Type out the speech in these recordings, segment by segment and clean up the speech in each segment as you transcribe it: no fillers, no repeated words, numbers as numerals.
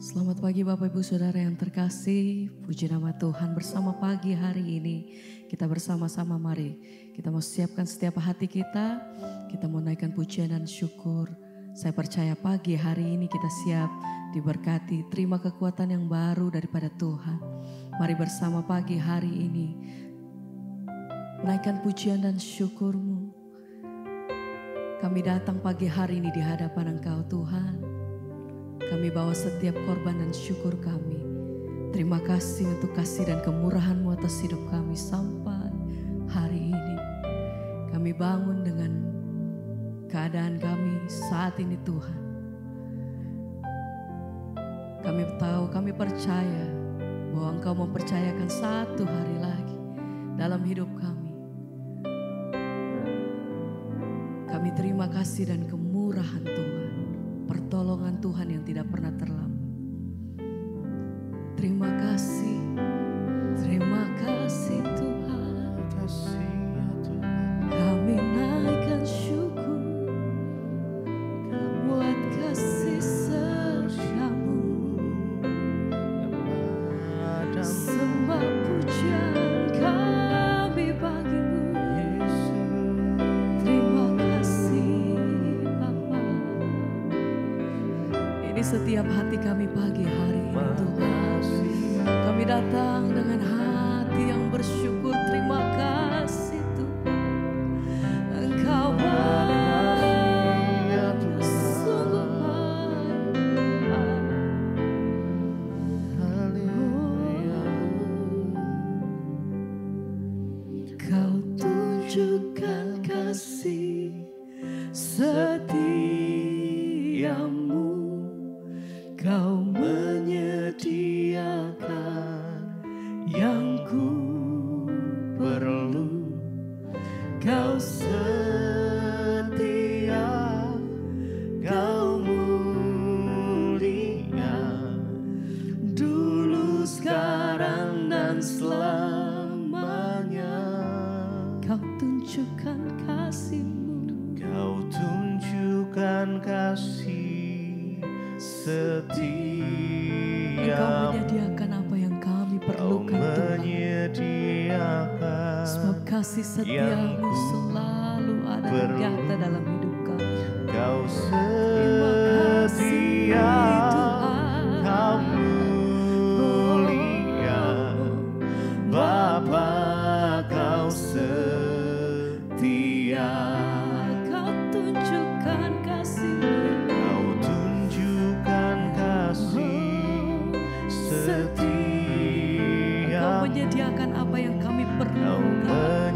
Selamat pagi Bapak Ibu Saudara yang terkasih, puji nama Tuhan. Bersama pagi hari ini kita bersama-sama mari kita mau siapkan setiap hati kita mau naikkan pujian dan syukur. Saya percaya pagi hari ini kita siap diberkati, terima kekuatan yang baru daripada Tuhan. Mari bersama pagi hari ini naikkan pujian dan syukur-Mu. Kami datang pagi hari ini di hadapan Engkau Tuhan. Kami bawa setiap korban dan syukur kami. Terima kasih untuk kasih dan kemurahan-Mu atas hidup kami sampai hari ini. Kami bangun dengan keadaan kami saat ini Tuhan. Kami tahu, kami percaya bahwa Engkau mempercayakan satu hari lagi dalam hidup kami. Kami terima kasih dan kemurahan Tuhan. Pertolongan Tuhan yang tidak pernah terlambat. Terima kasih Tuhan. Kami naikkan syukur buat kasih setia-Mu. Sembah pujian kami bagi-Mu. Terima kasih Bapa. Ini setiap hati kami pagi hari ini Tuhan. Kami datang dengan hati yang bersyukur. Terima kasih Tuhan. Engkau baik, sungguh baik. Kau tunjukkan kasih setia-Mu. Kau menyediakan yang ku perlu. Kau setia, Kau mulia, dulu, sekarang, dan selamanya. Kau tunjukkan kasih-Mu. Kau tunjukkan kasih setia. Engkau menyediakan apa yang kami perlukan Tuhan. Sebab kasih setia-Mu selalu ada dan nyata dalam hidup kami. Kau Terima kasih setia, Tuhan. Kau mulia, Bapa, Kau setia. Kau tunjukkan kasih-Mu. Kau tunjukkan kasih setia. Kau menyediakan apa yang kami Kau perlukan.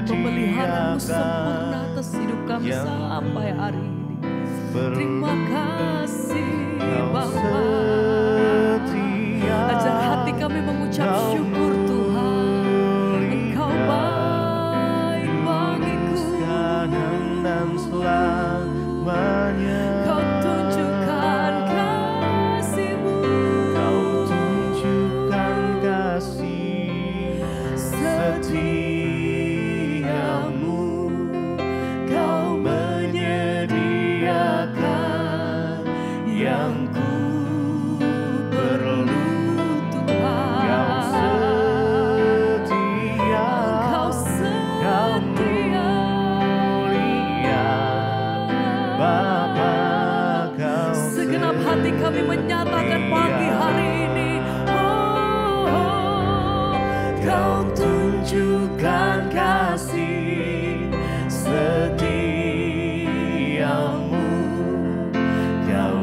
Pemeliharaan-Mu sempurna menyediakan atas hidup kami yang sampai hari ini. perlu. Terima kasih Kau Bapa. setia. Ajar hati kami mengucap Kau syukur Tuhan. Engkau baik bagiku. sekarang dan selamanya. Kau tunjukkan kasih-Mu. Kau tunjukkan kasih setia-Mu. Kau menyediakan yang ku perlu. Tuhan. Kau setia. Kau Kau setia. mulia, Bapa, Kau Segenap hati kami menyatakan pagi hari ini, Kau tunjukkan kasih setia-Mu. Kau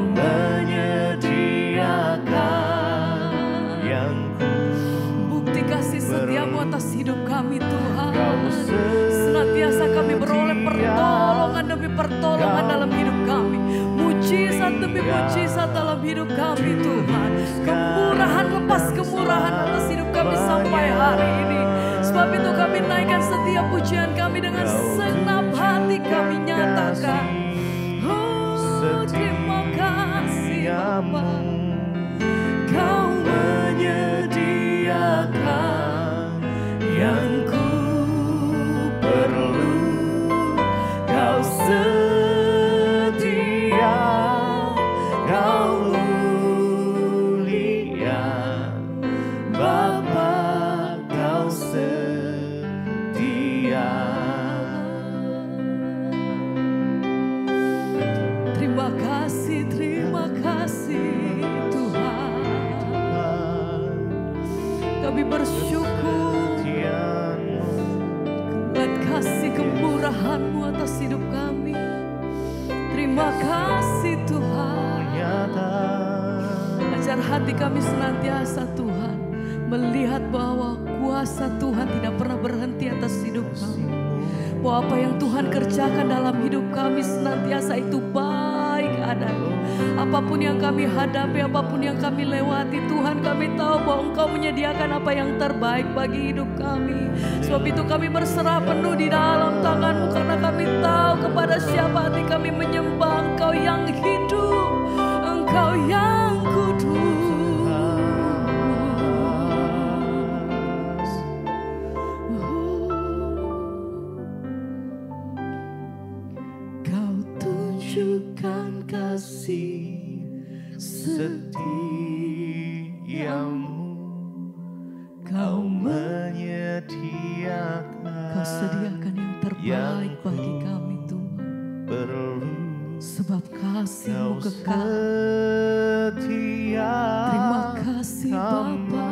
menyediakan yang ku bukti kasih setia-Mu atas hidup kami Tuhan. Kau Senantiasa kami beroleh setia. pertolongan demi pertolongan dalam hidup kami. Mujizat demi mujizat dalam hidup kami Tuhan. Kemurahan lepas kemurahan atas hidup kami sampai hari ini. Sebab itu kami naikkan setiap pujian kami dengan segenap hati kami nyatakan. Oh, terima kasih Bapa. Kau menyediakan yang ku perlu. Kau setia, Kau terima kasih Tuhan. Kami bersyukur buat kasih kemurahan-Mu atas hidup kami. Terima kasih Tuhan. Ajar hati kami senantiasa Tuhan melihat bahwa kuasa Tuhan tidak pernah berhenti atas hidup kami. Bahwa apa yang Tuhan kerjakan dalam hidup kami senantiasa itu baik adanya. Apapun yang kami hadapi, apapun yang kami lewati, Tuhan kami tahu bahwa Engkau menyediakan apa yang terbaik bagi hidup kami. Sebab itu kami berserah penuh di dalam tangan-Mu, karena kami tahu kepada siapa hati kami menyembah. Engkau yang hidup, Engkau yang kudus. Kau tunjukkan kasih setiamu, Kau menyediakan, Kau sediakan yang terbaik bagi kami Tuhan. Sebab kasih-Mu kekal. Terima kasih Bapa.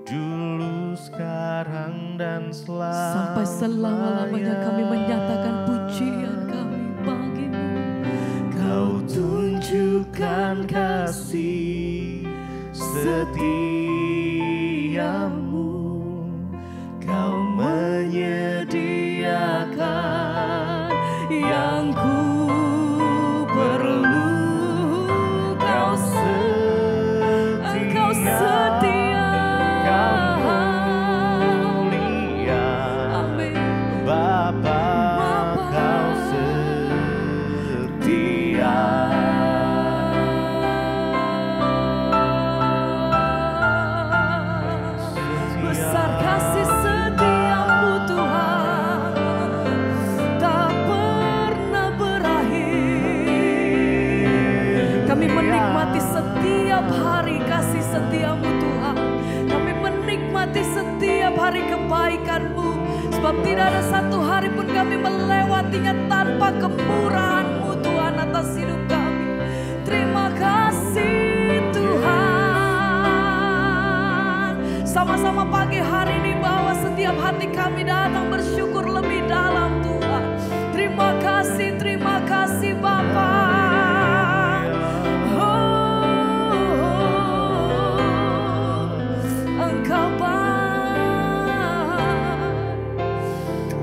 Dulu, sekarang, dan selamanya. Sampai selama-lamanya kami menyatakan pujian kami bagi-Mu. Kau tunjukkan kasih setiamu, Kau menyediakan yang ku perlu. Kau setia, Kau mulia, Amin. Bapa, Kau setia. Besar kasih setiamu Tuhan, tak pernah berakhir. Kami menikmati setiap hari kasih setiamu Tuhan. Kami menikmati setiap hari kebaikan-Mu. Sebab tidak ada satu hari pun kami melewatinya tanpa kemurahan-Mu Tuhan atas hidup kami. Terima kasih Tuhan. Sama-sama pagi hari ini bahwa setiap hati kami datang bersyukur lebih dalam Tuhan. Terima kasih Bapa. Engkau baik.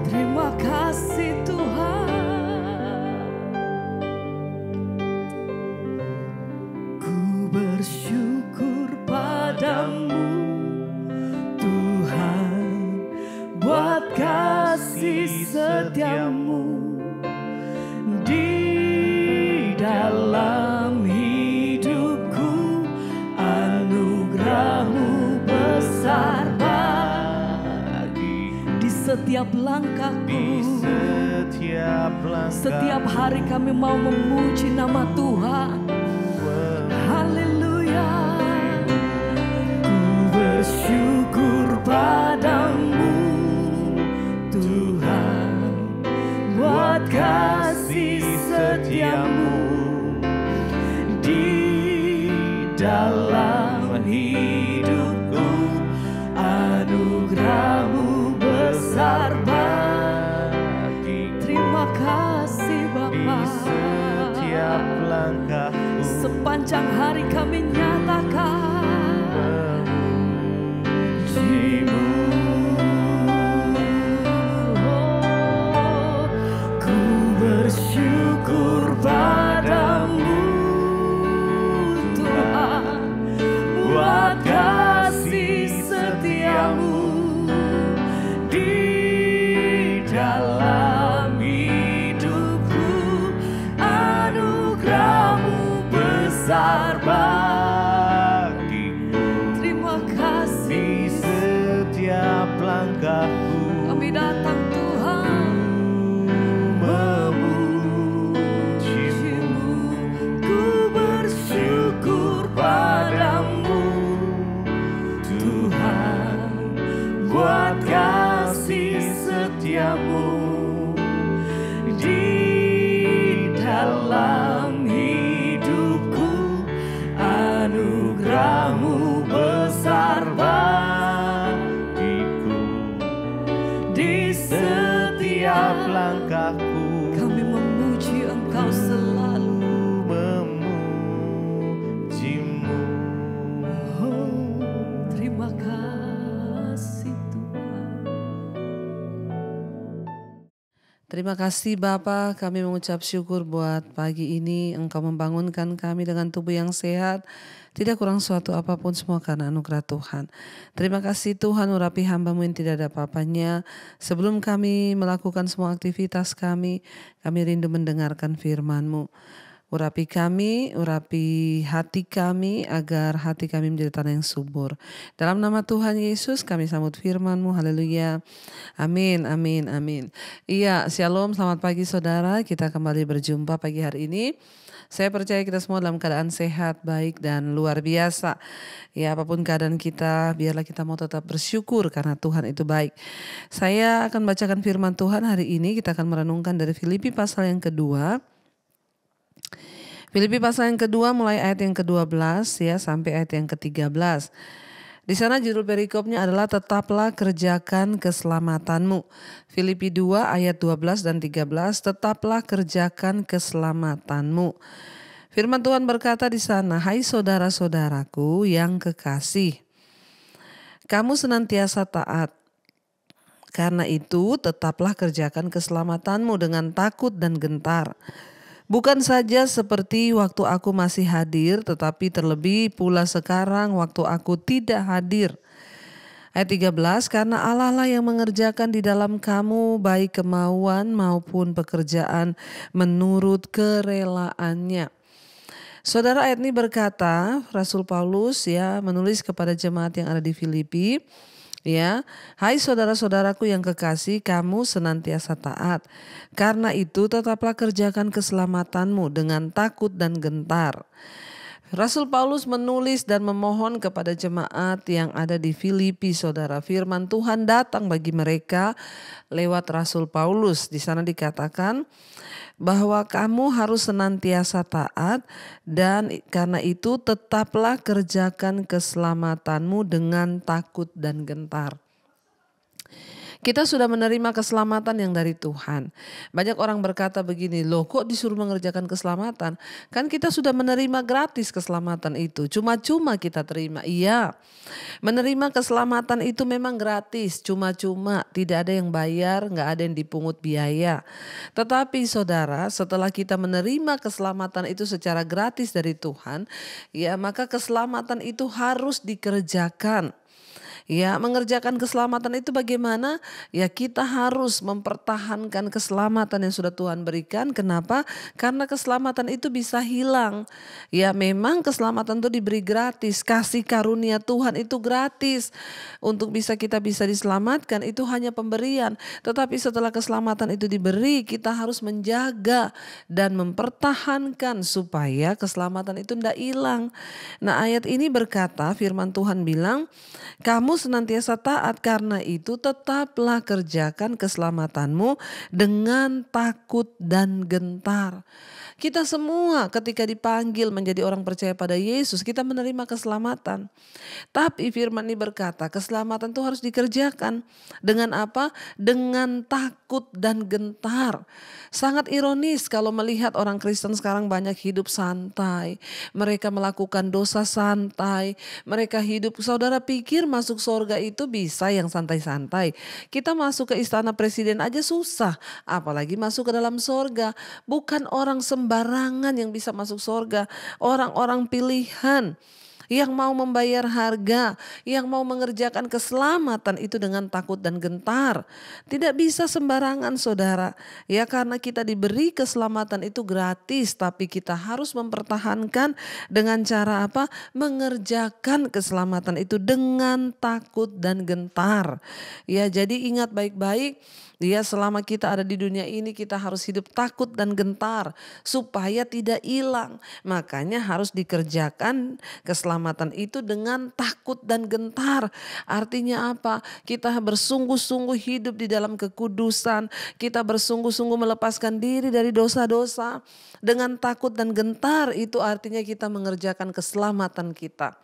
Terima kasih Tuhan. Ku bersyukur padamu Tuhan, buat kasih setiamu di dalam hidupku. Anugerah-Mu besar bagi di setiap langkahku. Setiap hari kami mau memuji nama Tuhan. Haleluya. Ku bersyukur padamu Tuhan, buat kasih setiamu di dalam hidupku. Anugerah-Mu besar bagi. Terima kasih Bapa. Setiap langkahku, Sepanjang hari kami nyatakan puji-Mu. Ku bersyukur padamu Tuhan, buat kasih setiamu di dalam hidupku. Anugerah-Mu besar bagi. langkahku. Kami memuji Engkau selalu. Memujimu. Oh, terima kasih Tuhan. Terima kasih Bapa, kami mengucap syukur buat pagi ini Engkau membangunkan kami dengan tubuh yang sehat. Tidak kurang suatu apapun, semua karena anugerah Tuhan. Terima kasih Tuhan, urapi hamba-Mu yang tidak ada apa-apanya. Sebelum kami melakukan semua aktivitas kami rindu mendengarkan firman-Mu. Urapi kami, urapi hati kami, agar hati kami menjadi tanah yang subur. Dalam nama Tuhan Yesus kami sambut firman-Mu, haleluya. Amin, amin, amin. Iya, shalom, selamat pagi saudara. Kita kembali berjumpa pagi hari ini. Saya percaya kita semua dalam keadaan sehat, baik, dan luar biasa. Ya, apapun keadaan kita, biarlah kita mau tetap bersyukur karena Tuhan itu baik. Saya akan bacakan firman Tuhan hari ini. Kita akan merenungkan dari Filipi pasal yang kedua. Filipi pasal yang kedua mulai ayat yang ke-12 ya sampai ayat yang ke-13. Di sana judul perikopnya adalah tetaplah kerjakan keselamatanmu. Filipi 2 ayat 12 dan 13, tetaplah kerjakan keselamatanmu. Firman Tuhan berkata di sana, hai saudara-saudaraku yang kekasih, kamu senantiasa taat. Karena itu tetaplah kerjakan keselamatanmu dengan takut dan gentar. Bukan saja seperti waktu aku masih hadir, tetapi terlebih pula sekarang waktu aku tidak hadir. Ayat 13, karena Allah lah yang mengerjakan di dalam kamu baik kemauan maupun pekerjaan menurut kerelaannya. Saudara, ayat ini berkata, Rasul Paulus ya menulis kepada jemaat yang ada di Filipi. Ya, hai saudara-saudaraku yang kekasih, kamu senantiasa taat. Karena itu tetaplah kerjakan keselamatanmu dengan takut dan gentar. Rasul Paulus menulis dan memohon kepada jemaat yang ada di Filipi, saudara. Firman Tuhan datang bagi mereka lewat Rasul Paulus. Di sana dikatakan bahwa kamu harus senantiasa taat, dan karena itu tetaplah kerjakan keselamatanmu dengan takut dan gentar. Kita sudah menerima keselamatan yang dari Tuhan. Banyak orang berkata begini, loh kok disuruh mengerjakan keselamatan? Kan kita sudah menerima gratis keselamatan itu, cuma-cuma kita terima. Iya, menerima keselamatan itu memang gratis, cuma-cuma, tidak ada yang bayar, gak ada yang dipungut biaya. Tetapi saudara, setelah kita menerima keselamatan itu secara gratis dari Tuhan, ya maka keselamatan itu harus dikerjakan. Ya, mengerjakan keselamatan itu bagaimana? Ya, kita harus mempertahankan keselamatan yang sudah Tuhan berikan. Kenapa? Karena keselamatan itu bisa hilang. Ya, memang keselamatan itu diberi gratis. Kasih karunia Tuhan itu gratis. Untuk kita bisa diselamatkan itu hanya pemberian. Tetapi setelah keselamatan itu diberi, kita harus menjaga dan mempertahankan supaya keselamatan itu tidak hilang. Nah, ayat ini berkata, firman Tuhan bilang, kamu senantiasa taat, karena itu tetaplah kerjakan keselamatanmu dengan takut dan gentar. Kita semua ketika dipanggil menjadi orang percaya pada Yesus, kita menerima keselamatan. Tapi firman ini berkata keselamatan itu harus dikerjakan. Dengan apa? Dengan takut dan gentar. Sangat ironis kalau melihat orang Kristen sekarang banyak hidup santai. Mereka melakukan dosa santai. Mereka hidup, saudara pikir masuk surga itu bisa yang santai-santai. Kita masuk ke istana presiden aja susah. Apalagi masuk ke dalam surga. Bukan orang sembarangan yang bisa masuk surga. Orang-orang pilihan yang mau membayar harga, yang mau mengerjakan keselamatan itu dengan takut dan gentar. Tidak bisa sembarangan saudara. Ya, karena kita diberi keselamatan itu gratis, tapi kita harus mempertahankan dengan cara apa? Mengerjakan keselamatan itu dengan takut dan gentar. Ya, jadi ingat baik-baik. Ya, selama kita ada di dunia ini kita harus hidup takut dan gentar supaya tidak hilang. Makanya harus dikerjakan keselamatan itu dengan takut dan gentar. Artinya apa? Kita bersungguh-sungguh hidup di dalam kekudusan. Kita bersungguh-sungguh melepaskan diri dari dosa-dosa. Dengan takut dan gentar itu artinya kita mengerjakan keselamatan kita.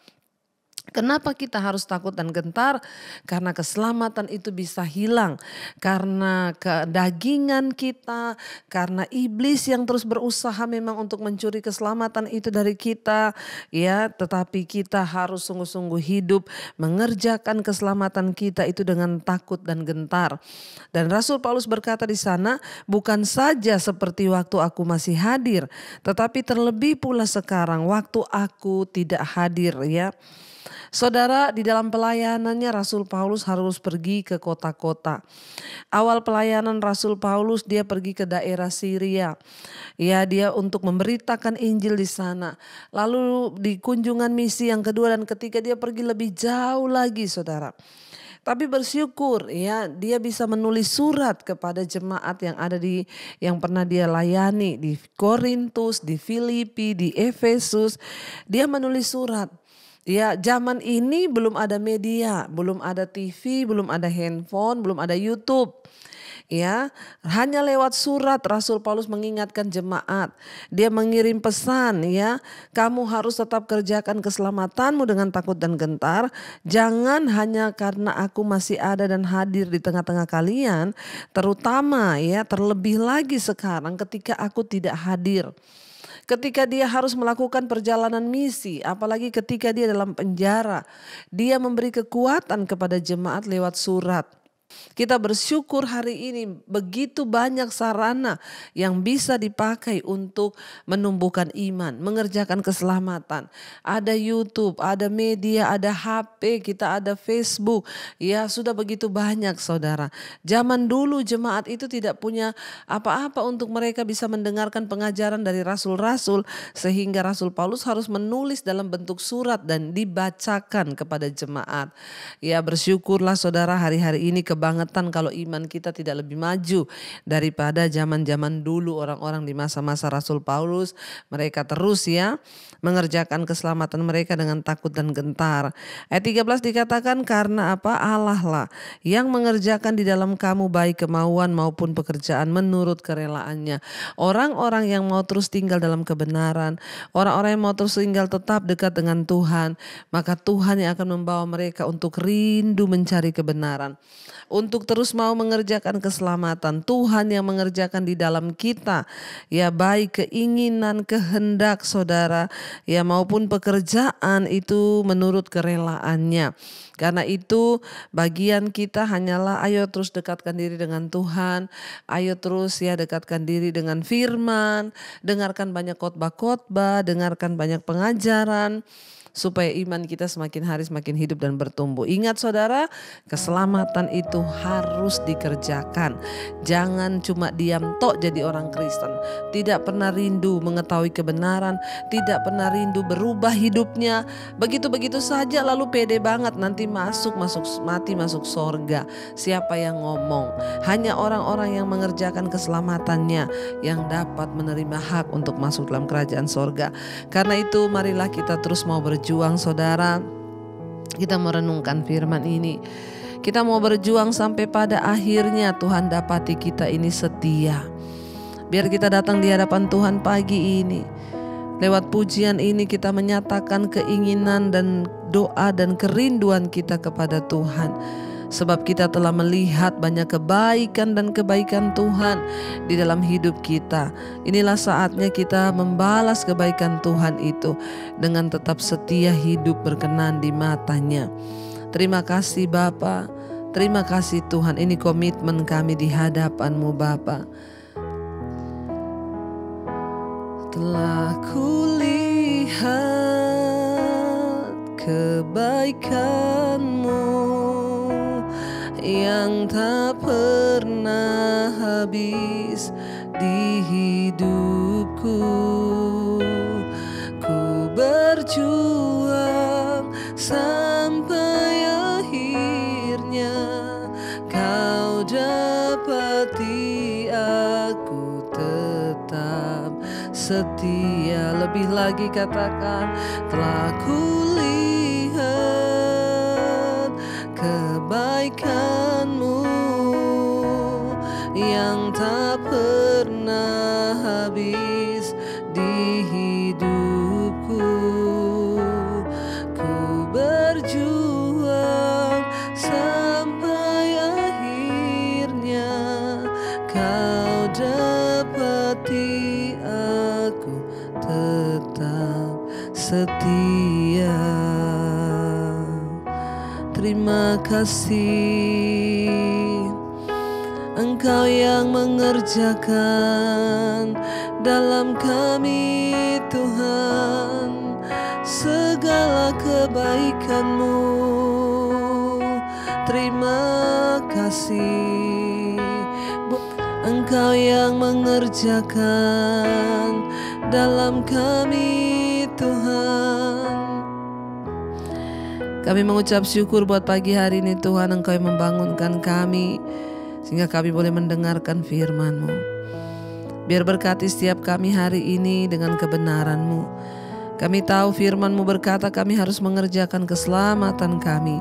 Kenapa kita harus takut dan gentar? Karena keselamatan itu bisa hilang. Karena kedagingan kita, karena iblis yang terus berusaha memang untuk mencuri keselamatan itu dari kita. Ya, tetapi kita harus sungguh-sungguh hidup mengerjakan keselamatan kita itu dengan takut dan gentar. Dan Rasul Paulus berkata di sana, bukan saja seperti waktu aku masih hadir, tetapi terlebih pula sekarang waktu aku tidak hadir, ya. Saudara, di dalam pelayanannya Rasul Paulus harus pergi ke kota-kota. Awal pelayanan Rasul Paulus dia pergi ke daerah Syria. Ya, dia untuk memberitakan Injil di sana. Lalu di kunjungan misi yang kedua dan ketiga dia pergi lebih jauh lagi, saudara. Tapi bersyukur ya, dia bisa menulis surat kepada jemaat yang pernah dia layani di Korintus, di Filipi, di Efesus. Dia menulis surat. Ya, zaman ini belum ada media, belum ada TV, belum ada handphone, belum ada YouTube. Ya, hanya lewat surat Rasul Paulus mengingatkan jemaat. Dia mengirim pesan, ya, kamu harus tetap kerjakan keselamatanmu dengan takut dan gentar. Jangan hanya karena aku masih ada dan hadir di tengah-tengah kalian, terutama ya, terlebih lagi sekarang ketika aku tidak hadir. Ketika dia harus melakukan perjalanan misi, apalagi ketika dia dalam penjara, dia memberi kekuatan kepada jemaat lewat surat. Kita bersyukur hari ini begitu banyak sarana yang bisa dipakai untuk menumbuhkan iman, mengerjakan keselamatan. Ada YouTube, ada media, ada HP, kita ada Facebook. Ya, sudah begitu banyak, saudara. Zaman dulu jemaat itu tidak punya apa-apa untuk mereka bisa mendengarkan pengajaran dari rasul-rasul, sehingga Rasul Paulus harus menulis dalam bentuk surat dan dibacakan kepada jemaat. Ya, bersyukurlah saudara, hari-hari ini kebangetan kalau iman kita tidak lebih maju daripada zaman-zaman dulu orang-orang di masa-masa Rasul Paulus. Mereka terus ya mengerjakan keselamatan mereka dengan takut dan gentar. Ayat 13 dikatakan, karena apa? Allah lah yang mengerjakan di dalam kamu baik kemauan maupun pekerjaan menurut kerelaannya. Orang-orang yang mau terus tinggal dalam kebenaran, orang-orang yang mau terus tinggal tetap dekat dengan Tuhan, maka Tuhan yang akan membawa mereka untuk rindu mencari kebenaran, untuk terus mau mengerjakan keselamatan. Tuhan yang mengerjakan di dalam kita, ya, baik keinginan, kehendak saudara, ya, maupun pekerjaan itu menurut kerelaannya. Karena itu bagian kita hanyalah ayo terus dekatkan diri dengan Tuhan, ayo terus ya dekatkan diri dengan firman, dengarkan banyak khotbah-khotbah, dengarkan banyak pengajaran, supaya iman kita semakin hari semakin hidup dan bertumbuh. Ingat saudara, keselamatan itu harus dikerjakan. Jangan cuma diam tok jadi orang Kristen. Tidak pernah rindu mengetahui kebenaran, tidak pernah rindu berubah hidupnya. Begitu-begitu saja lalu pede banget nanti mati masuk sorga. Siapa yang ngomong? Hanya orang-orang yang mengerjakan keselamatannya yang dapat menerima hak untuk masuk dalam kerajaan sorga. Karena itu marilah kita terus mau berjuang saudara. Kita merenungkan firman ini. Kita mau berjuang sampai pada akhirnya Tuhan dapati kita ini setia. Biar kita datang di hadapan Tuhan pagi ini. Lewat pujian ini kita menyatakan keinginan dan doa dan kerinduan kita kepada Tuhan. Sebab kita telah melihat banyak kebaikan dan kebaikan Tuhan di dalam hidup kita. Inilah saatnya kita membalas kebaikan Tuhan itu dengan tetap setia hidup berkenan di matanya. Terima kasih Bapa, terima kasih Tuhan. Ini komitmen kami di hadapan-Mu Bapa. Telah kulihat kebaikan-Mu yang tak pernah habis di hidupku. Ku berjuang sampai akhirnya Kau dapati aku tetap setia. Lebih lagi katakan, telah kulihat kebaikan-Mu yang tak pernah habis di hidupku. Ku seperti aku tetap setia. Terima kasih, Engkau yang mengerjakan dalam kami Tuhan segala kebaikan-Mu. Terima kasih, Engkau yang mengerjakan dalam kami Tuhan. Kami mengucap syukur buat pagi hari ini Tuhan, Engkau yang membangunkan kami sehingga kami boleh mendengarkan firman-Mu. Biar berkati setiap kami hari ini dengan kebenaran-Mu. Kami tahu firman-Mu berkata kami harus mengerjakan keselamatan kami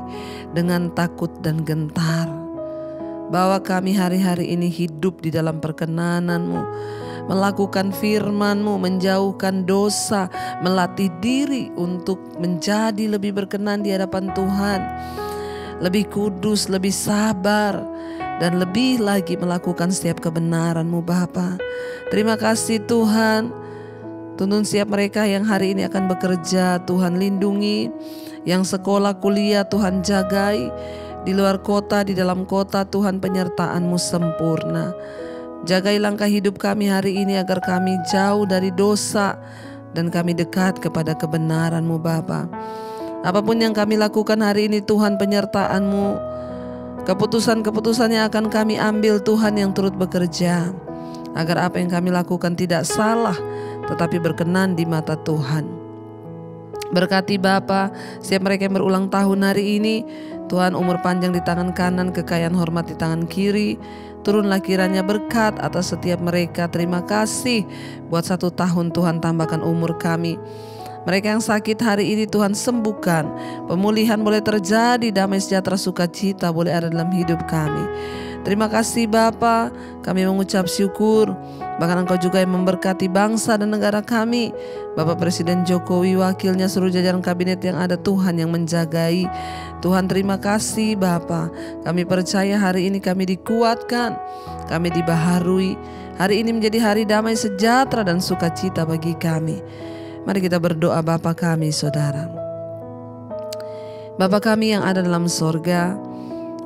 dengan takut dan gentar. Bahwa kami hari-hari ini hidup di dalam perkenanan-Mu, melakukan firman-Mu, menjauhkan dosa, melatih diri untuk menjadi lebih berkenan di hadapan Tuhan, lebih kudus, lebih sabar, dan lebih lagi melakukan setiap kebenaran-Mu Bapa. Terima kasih Tuhan. Tuntun setiap mereka yang hari ini akan bekerja, Tuhan lindungi. Yang sekolah kuliah Tuhan jagai. Di luar kota, di dalam kota Tuhan penyertaan-Mu sempurna. Jagai langkah hidup kami hari ini agar kami jauh dari dosa dan kami dekat kepada kebenaran-Mu Bapa. Apapun yang kami lakukan hari ini Tuhan penyertaan-Mu, keputusan-keputusan yang akan kami ambil Tuhan yang turut bekerja, agar apa yang kami lakukan tidak salah tetapi berkenan di mata Tuhan. Berkati Bapa setiap mereka yang berulang tahun hari ini, Tuhan umur panjang di tangan kanan, kekayaan hormat di tangan kiri. Turunlah kiranya berkat atas setiap mereka. Terima kasih buat 1 tahun Tuhan tambahkan umur kami. Mereka yang sakit hari ini Tuhan sembuhkan. Pemulihan boleh terjadi, damai sejahtera sukacita boleh ada dalam hidup kami. Terima kasih Bapa, kami mengucap syukur. Bahkan Engkau juga yang memberkati bangsa dan negara kami. Bapak Presiden Jokowi, wakilnya, seluruh jajaran kabinet yang ada, Tuhan yang menjagai. Tuhan terima kasih Bapa. Kami percaya hari ini kami dikuatkan, kami dibaharui. Hari ini menjadi hari damai sejahtera dan sukacita bagi kami. Mari kita berdoa. Bapa kami Saudara. Bapa kami yang ada dalam sorga,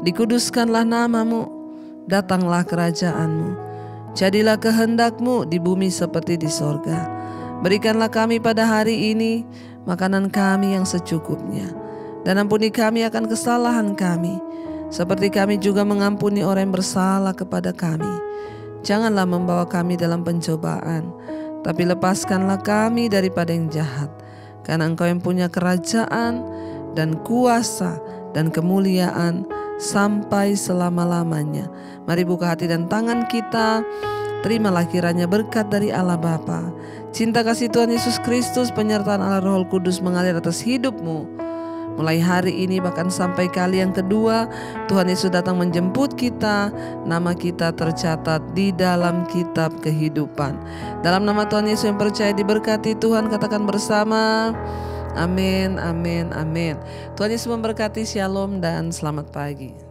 dikuduskanlah nama-Mu, datanglah kerajaan-Mu, jadilah kehendak-Mu di bumi seperti di sorga. Berikanlah kami pada hari ini makanan kami yang secukupnya, dan ampuni kami akan kesalahan kami, seperti kami juga mengampuni orang yang bersalah kepada kami. Janganlah membawa kami dalam pencobaan, tapi lepaskanlah kami daripada yang jahat. Karena Engkau yang punya kerajaan dan kuasa dan kemuliaan sampai selama-lamanya. Mari buka hati dan tangan kita. Terimalah kiranya berkat dari Allah Bapa, cinta kasih Tuhan Yesus Kristus, penyertaan Allah Roh Kudus mengalir atas hidupmu. Mulai hari ini bahkan sampai kali yang kedua Tuhan Yesus datang menjemput kita, nama kita tercatat di dalam kitab kehidupan. Dalam nama Tuhan Yesus yang percaya diberkati Tuhan, katakan bersama, amin, amin, amin. Tuhan Yesus memberkati, shalom dan selamat pagi.